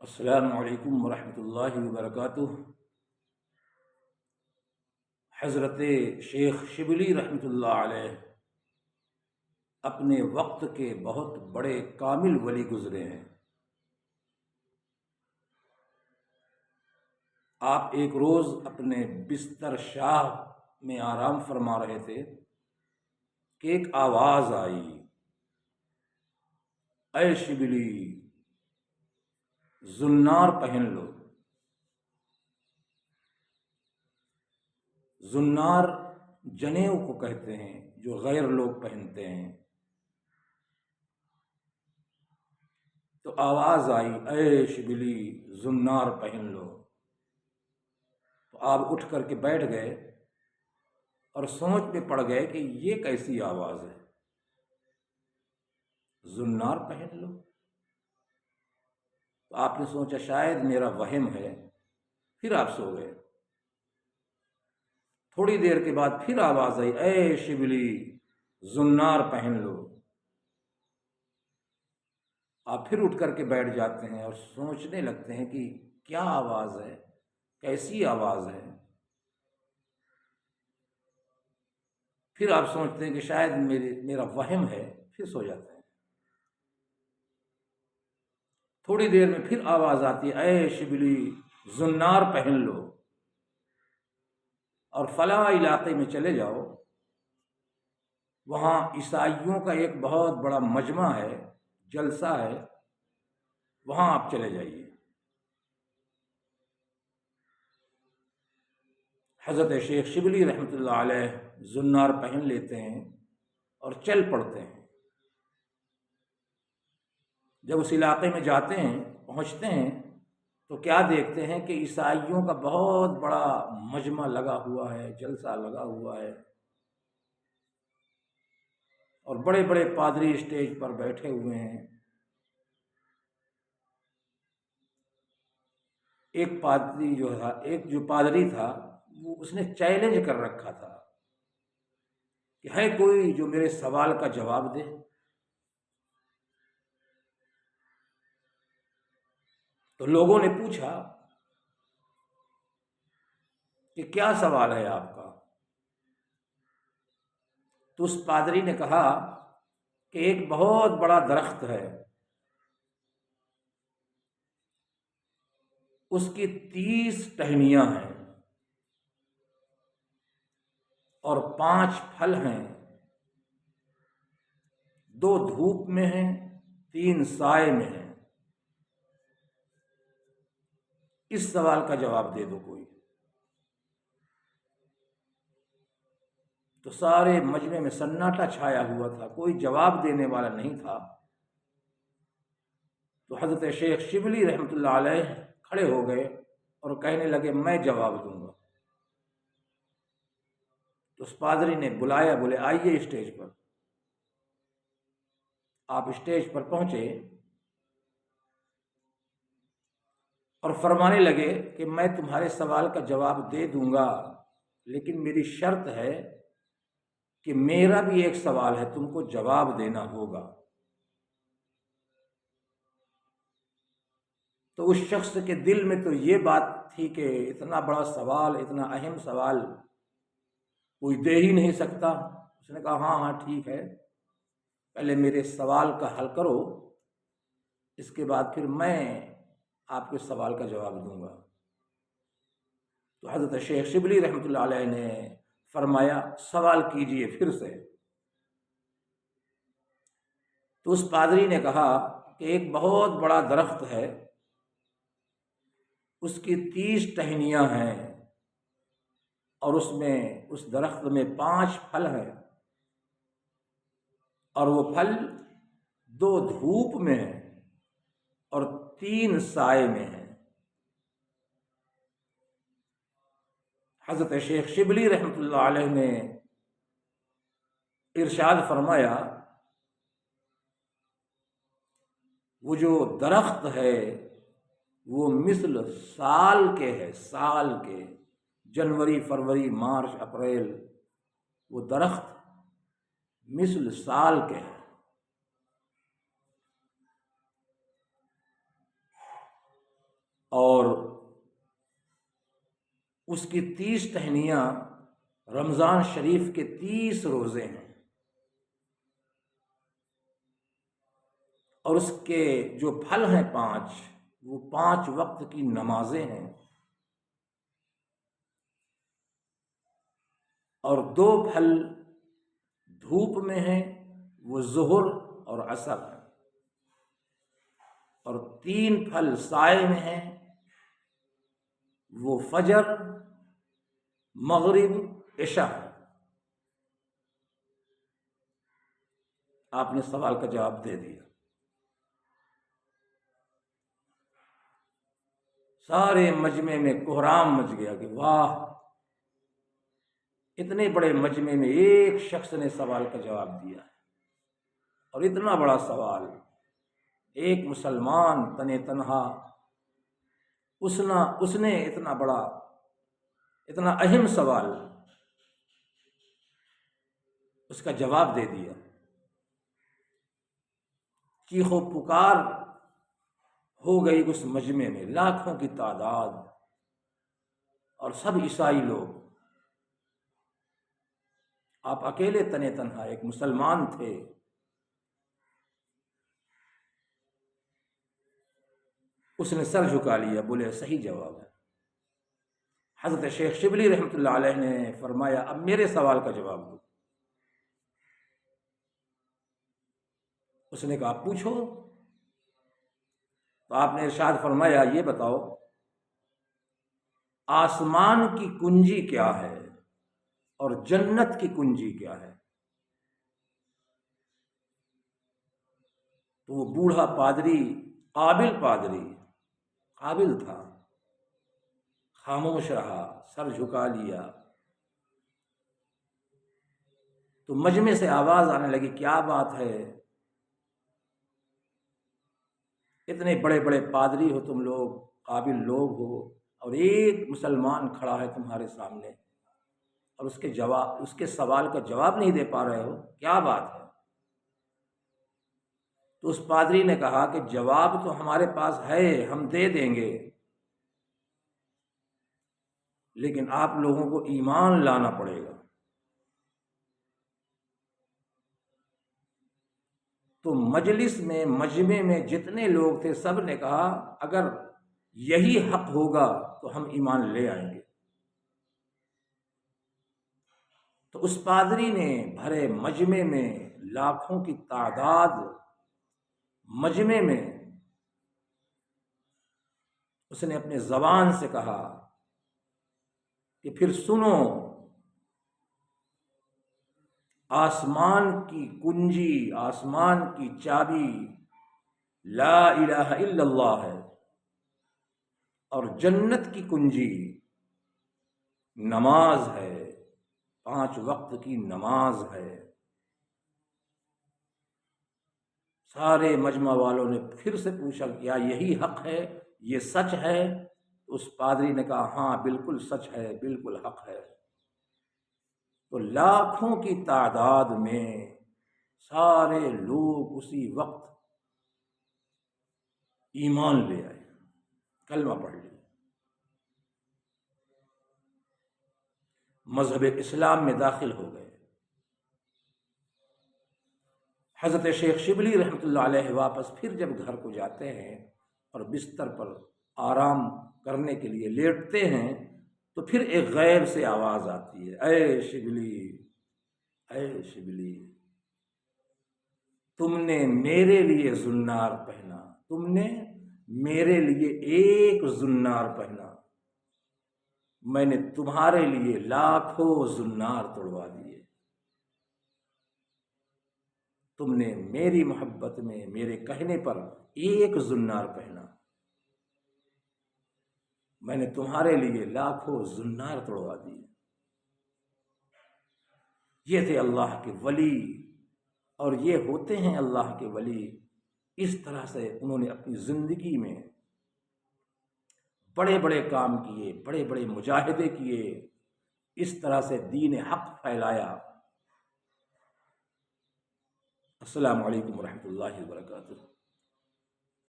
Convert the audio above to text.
السلام علیکم ورحمۃ اللہ وبرکاتہ۔ حضرت شیخ شبلی رحمۃ اللہ علیہ اپنے وقت کے بہت بڑے کامل ولی گزرے ہیں۔ آپ ایک روز اپنے بستر شاہ میں آرام فرما رہے تھے کہ ایک آواز آئی، اے شبلی زنار پہن لو۔ زنار جنیو کو کہتے ہیں جو غیر لوگ پہنتے ہیں۔ تو آواز آئی، اے شبلی زنار پہن لو۔ تو آپ اٹھ کر کے بیٹھ گئے اور سوچ میں پڑ گئے کہ یہ کیسی آواز ہے، زنار پہن لو۔ تو آپ نے سوچا شاید میرا وہم ہے، پھر آپ سو گئے۔ تھوڑی دیر کے بعد پھر آواز آئی، اے شبلی زنار پہن لو۔ آپ پھر اٹھ کر کے بیٹھ جاتے ہیں اور سوچنے لگتے ہیں کہ کیا آواز ہے، کیسی آواز ہے۔ پھر آپ سوچتے ہیں کہ شاید میرا وہم ہے، پھر سو جاتے ہیں۔ تھوڑی دیر میں پھر آواز آتی ہے، اے شبلی زنار پہن لو اور فلاں علاقے میں چلے جاؤ، وہاں عیسائیوں کا ایک بہت بڑا مجمع ہے، جلسہ ہے، وہاں آپ چلے جائیے۔ حضرت شیخ شبلی رحمۃ اللہ علیہ زنار پہن لیتے ہیں اور چل پڑتے ہیں۔ جب اس علاقے میں جاتے ہیں، پہنچتے ہیں، تو کیا دیکھتے ہیں کہ عیسائیوں کا بہت بڑا مجمع لگا ہوا ہے، جلسہ لگا ہوا ہے، اور بڑے بڑے پادری اسٹیج پر بیٹھے ہوئے ہیں۔ ایک پادری تھا، وہ اس نے چیلنج کر رکھا تھا کہ ہے کوئی جو میرے سوال کا جواب دے۔ تو لوگوں نے پوچھا کہ کیا سوال ہے آپ کا؟ تو اس پادری نے کہا کہ ایک بہت بڑا درخت ہے، اس کی 30 ٹہنیاں ہیں اور 5 پھل ہیں، 2 دھوپ میں ہیں، 3 سائے میں ہیں۔ اس سوال کا جواب دے دو کوئی۔ تو سارے مجمع میں سناٹا چھایا ہوا تھا، کوئی جواب دینے والا نہیں تھا۔ تو حضرت شیخ شبلی رحمۃ اللہ علیہ کھڑے ہو گئے اور کہنے لگے میں جواب دوں گا۔ تو اس پادری نے بلایا، بولے آئیے اسٹیج پر۔ آپ اسٹیج پر پہنچے اور فرمانے لگے کہ میں تمہارے سوال کا جواب دے دوں گا، لیکن میری شرط ہے کہ میرا بھی ایک سوال ہے، تم کو جواب دینا ہوگا۔ تو اس شخص کے دل میں تو یہ بات تھی کہ اتنا بڑا سوال، اتنا اہم سوال کوئی دے ہی نہیں سکتا۔ اس نے کہا ہاں ہاں ٹھیک ہے، پہلے میرے سوال کا حل کرو، اس کے بعد پھر میں آپ کے سوال کا جواب دوں گا۔ تو حضرت شیخ شبلی رحمۃ اللہ علیہ نے فرمایا سوال کیجئے پھر سے۔ تو اس پادری نے کہا کہ ایک بہت بڑا درخت ہے، اس کی 30 ٹہنیاں ہیں اور اس درخت میں 5 پھل ہیں، اور وہ پھل 2 دھوپ میں ہیں اور 3 سائے میں ہیں۔ حضرت شیخ شبلی رحمۃ اللہ علیہ نے ارشاد فرمایا وہ جو درخت ہے وہ مثل سال کے ہے، سال کے، جنوری، فروری، مارچ، اپریل، وہ درخت مثل سال کے ہے۔ اور اس کی 30 ٹہنیاں رمضان شریف کے 30 روزے ہیں، اور اس کے جو پھل ہیں 5، وہ 5 وقت کی نمازیں ہیں، اور 2 پھل دھوپ میں ہیں، وہ ظہر اور عصر ہیں، اور 3 پھل سائے میں ہیں، وہ فجر، مغرب، عشاء ہے۔ آپ نے سوال کا جواب دے دیا۔ سارے مجمع میں کوہرام مچ گیا کہ واہ، اتنے بڑے مجمع میں ایک شخص نے سوال کا جواب دیا ہے، اور اتنا بڑا سوال، ایک مسلمان تن تنہا اس نے اتنا بڑا، اتنا اہم سوال، اس کا جواب دے دیا۔ چیخ و پکار ہو گئی اس مجمع میں، لاکھوں کی تعداد، اور سب عیسائی لوگ۔ آپ اکیلے تنے تنہا ایک مسلمان تھے۔ اس نے سر جھکا لیا، بولے صحیح جواب ہے۔ حضرت شیخ شبلی رحمۃ اللہ علیہ نے فرمایا اب میرے سوال کا جواب دو۔ اس نے کہا پوچھو۔ تو آپ نے ارشاد فرمایا یہ بتاؤ، آسمان کی کنجی کیا ہے اور جنت کی کنجی کیا ہے؟ تو وہ بوڑھا پادری، قابل تھا، خاموش رہا، سر جھکا لیا۔ تو مجمع سے آواز آنے لگی کیا بات ہے، اتنے بڑے بڑے پادری ہو تم لوگ، قابل لوگ ہو، اور ایک مسلمان کھڑا ہے تمہارے سامنے، اور اس کے سوال کا جواب نہیں دے پا رہے ہو، کیا بات ہے؟ تو اس پادری نے کہا کہ جواب تو ہمارے پاس ہے، ہم دے دیں گے، لیکن آپ لوگوں کو ایمان لانا پڑے گا۔ تو مجلس میں، مجمع میں جتنے لوگ تھے سب نے کہا اگر یہی حق ہوگا تو ہم ایمان لے آئیں گے۔ تو اس پادری نے بھرے مجمع میں، لاکھوں کی تعداد مجمع میں، اس نے اپنے زبان سے کہا کہ پھر سنو، آسمان کی کنجی، آسمان کی چابی لا الہ الا اللہ ہے، اور جنت کی کنجی نماز ہے، 5 وقت کی نماز ہے۔ سارے مجمع والوں نے پھر سے پوچھا کیا یہی حق ہے، یہ سچ ہے؟ اس پادری نے کہا ہاں بالکل سچ ہے، بالکل حق ہے۔ تو لاکھوں کی تعداد میں سارے لوگ اسی وقت ایمان لے آئے، کلمہ پڑھ لیا، مذہب اسلام میں داخل ہو گئے۔ حضرت شیخ شبلی رحمۃ اللہ علیہ واپس پھر جب گھر کو جاتے ہیں اور بستر پر آرام کرنے کے لیے لیٹتے ہیں تو پھر ایک غیب سے آواز آتی ہے، اے شبلی، اے شبلی، تم نے میرے لیے زنار پہنا، تم نے میرے لیے ایک زنار پہنا، میں نے تمہارے لیے لاکھوں زنار توڑوا دیے، تم نے میری محبت میں میرے کہنے پر ایک زنار پہنا، میں نے تمہارے لیے لاکھوں زنار توڑوا دیے۔ یہ تھے اللہ کے ولی، اور یہ ہوتے ہیں اللہ کے ولی۔ اس طرح سے انہوں نے اپنی زندگی میں بڑے بڑے کام کیے، بڑے بڑے مجاہدے کیے، اس طرح سے دین حق پھیلایا۔ السلام علیکم ورحمۃ اللہ وبرکاتہ۔